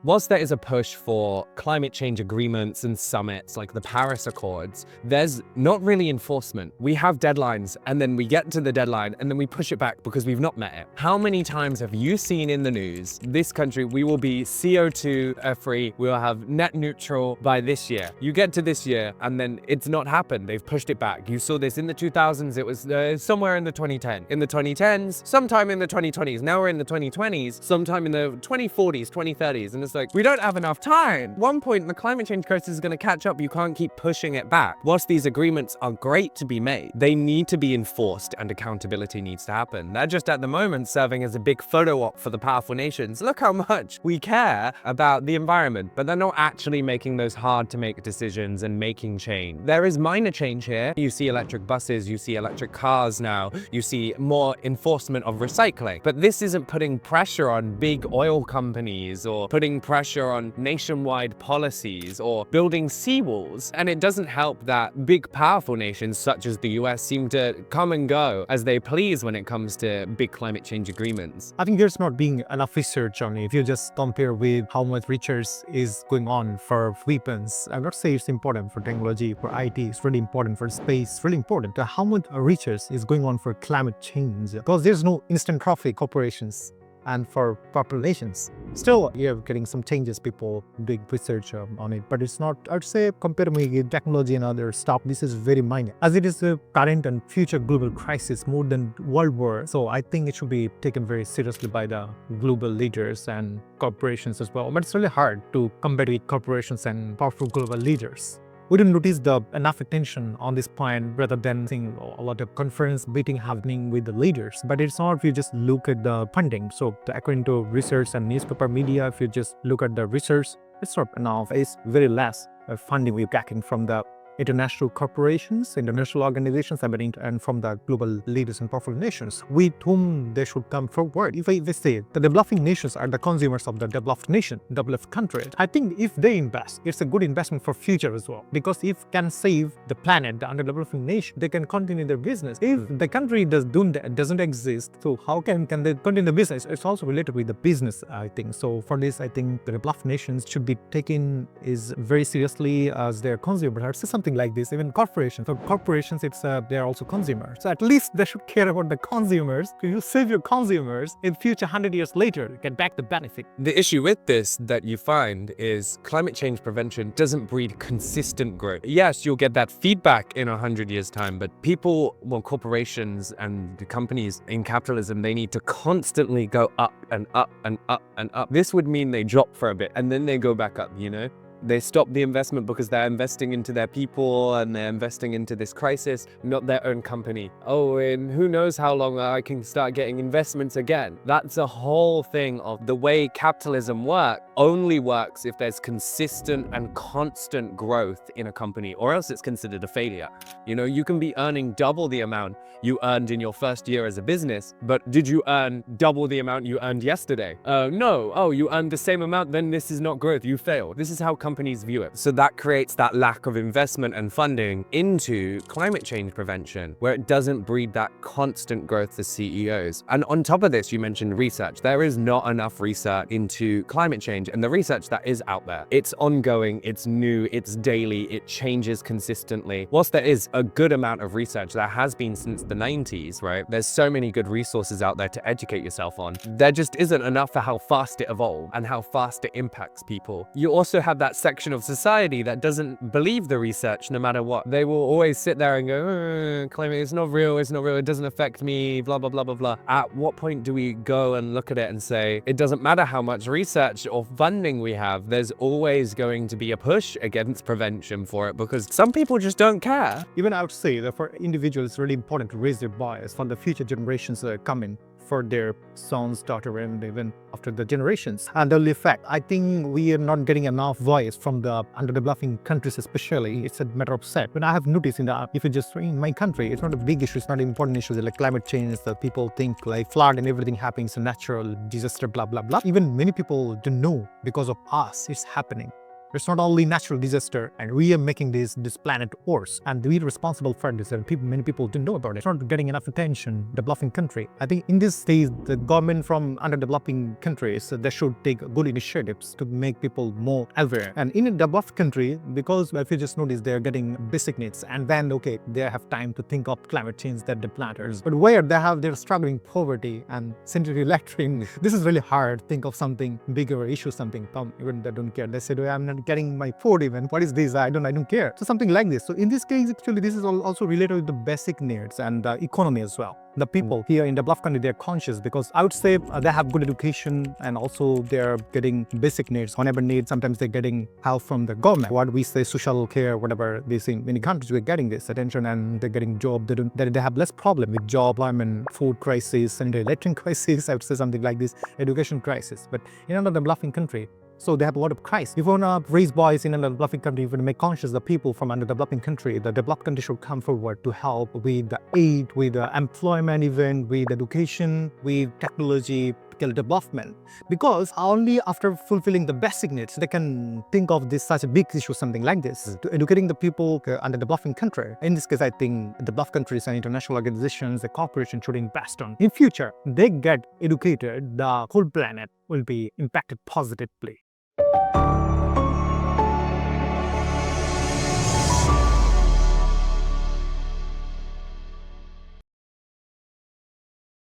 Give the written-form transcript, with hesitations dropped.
Whilst there is a push for climate change agreements and summits like the Paris Accords, there's not really enforcement. We have deadlines and then we get to the deadline and then we push it back because we've not met it. How many times have you seen in the news, this country, we will be CO2 free, we will have net neutral by this year. You get to this year and then it's not happened. They've pushed it back. You saw this in the 2000s, it was somewhere in the 2010s. In the 2010s, sometime in the 2020s. Now we're in the 2020s, sometime in the 2040s, 2030s. And it's like, we don't have enough time. At one point, the climate change crisis is going to catch up. You can't keep pushing it back. Whilst these agreements are great to be made, they need to be enforced and accountability needs to happen. They're just at the moment serving as a big photo op for the powerful nations. Look how much we care about the environment, but they're not actually making those hard to make decisions and making change. There is minor change here. You see electric buses, you see electric cars now, you see more enforcement of recycling. But this isn't putting pressure on big oil companies or putting pressure on nationwide policies or building seawalls. And it doesn't help that big powerful nations such as the US seem to come and go as they please when it comes to big climate change agreements. I think there's not being enough research on it. If you just compare with how much research is going on for weapons, I'm not saying it's important for technology, for IT, it's really important for space, it's really important to how much research is going on for climate change, because there's no instant profit corporations and for populations. Still, you're getting some changes, people doing research on it, but it's not, I'd say, compared with technology and other stuff, this is very minor. As it is a current and future global crisis more than world war, so I think it should be taken very seriously by the global leaders and corporations as well. But it's really hard to combat with corporations and powerful global leaders. We don't notice the enough attention on this point rather than seeing a lot of conference meeting happening with the leaders. But it's not if you just look at the funding. So according to research and newspaper media, if you just look at the research, it's not enough. It's very less funding we're getting from the international corporations, international organizations, and from the global leaders and powerful nations, with whom they should come forward. If they say the developing nations are the consumers of the developed nation, developed country, I think if they invest, it's a good investment for future as well. Because if can save the planet, the underdeveloping nation, they can continue their business. If the country doesn't exist, so how can they continue the business? It's also related with the business, I think. So for this, I think the developed nations should be taken is very seriously as their consumers. I'd say something like this. Even corporations. For corporations, it's they're also consumers. So at least they should care about the consumers. If you save your consumers, in future 100 years later, you get back the benefit. The issue with this that you find is climate change prevention doesn't breed consistent growth. Yes, you'll get that feedback in 100 years' time, but people, well, corporations and the companies in capitalism, they need to constantly go up and up and up and up. This would mean they drop for a bit and then they go back up, you know? They stop the investment because they're investing into their people and they're investing into this crisis, not their own company. Oh, and who knows how long I can start getting investments again. That's a whole thing of the way capitalism only works if there's consistent and constant growth in a company, or else it's considered a failure. You know, you can be earning double the amount you earned in your first year as a business, but did you earn double the amount you earned yesterday? No. Oh, you earned the same amount, then this is not growth, you failed. This is how companies view it. So that creates that lack of investment and funding into climate change prevention, where it doesn't breed that constant growth for CEOs. And on top of this, you mentioned research. There is not enough research into climate change, and the research that is out there, it's ongoing, it's new, it's daily, it changes consistently. Whilst there is a good amount of research that has been since the 90s, right? There's so many good resources out there to educate yourself on. There just isn't enough for how fast it evolved and how fast it impacts people. You also have that section of society that doesn't believe the research no matter what. They will always sit there and go, climate is not real, it doesn't affect me, blah, blah, blah, blah, blah. At what point do we go and look at it and say, it doesn't matter how much research or funding we have, there's always going to be a push against prevention for it because some people just don't care. Even I would say that for individuals, it's really important to raise their voice for the future generations that are coming, for their sons, daughter, and even after the generations. And the only fact, I think we are not getting enough voice from the underdeveloping countries especially. It's a matter of sad. But I have noticed if you just in my country, it's not a big issue, it's not an important issue like climate change that people think like flood and everything happening, it's a natural disaster, blah, blah, blah. Even many people don't know because of us, it's happening. It's not only natural disaster, and we are making this planet worse, and we're responsible for this. And many people don't know about it. It's not getting enough attention. Developing country. I think in this stage, the government from underdeveloping countries, they should take good initiatives to make people more aware. And in a developed country, because if you just notice, they're getting basic needs, and then okay, they have time to think of climate change that matters. But where they're struggling poverty and sanitary electric, this is really hard. Think of something bigger, issue something. Even they don't care. They say, I'm not getting my food even. What is this? I don't care. So something like this. So in this case, actually, this is also related with the basic needs and the economy as well. The people here in the developed country, they're conscious because I would say they have good education and also they're getting basic needs. Whenever need, sometimes they're getting help from the government. What we say, social care, whatever they say in many countries, we're getting this attention and they're getting job. They have less problem with job, employment, food crisis, sanitary electric crisis. I would say something like this, education crisis. But in another developing country, so they have a lot of crisis. If you want to raise boys in a developing country, if you want to make conscious the people from underdeveloping country, the developed country should come forward to help with the aid, with the employment, even with education, with technology, development. Because only after fulfilling the basic needs, they can think of this such a big issue, something like this, to educating the people under developing country. In this case, I think the developed countries and international organizations, the corporations should invest on. In future, they get educated, the whole planet will be impacted positively.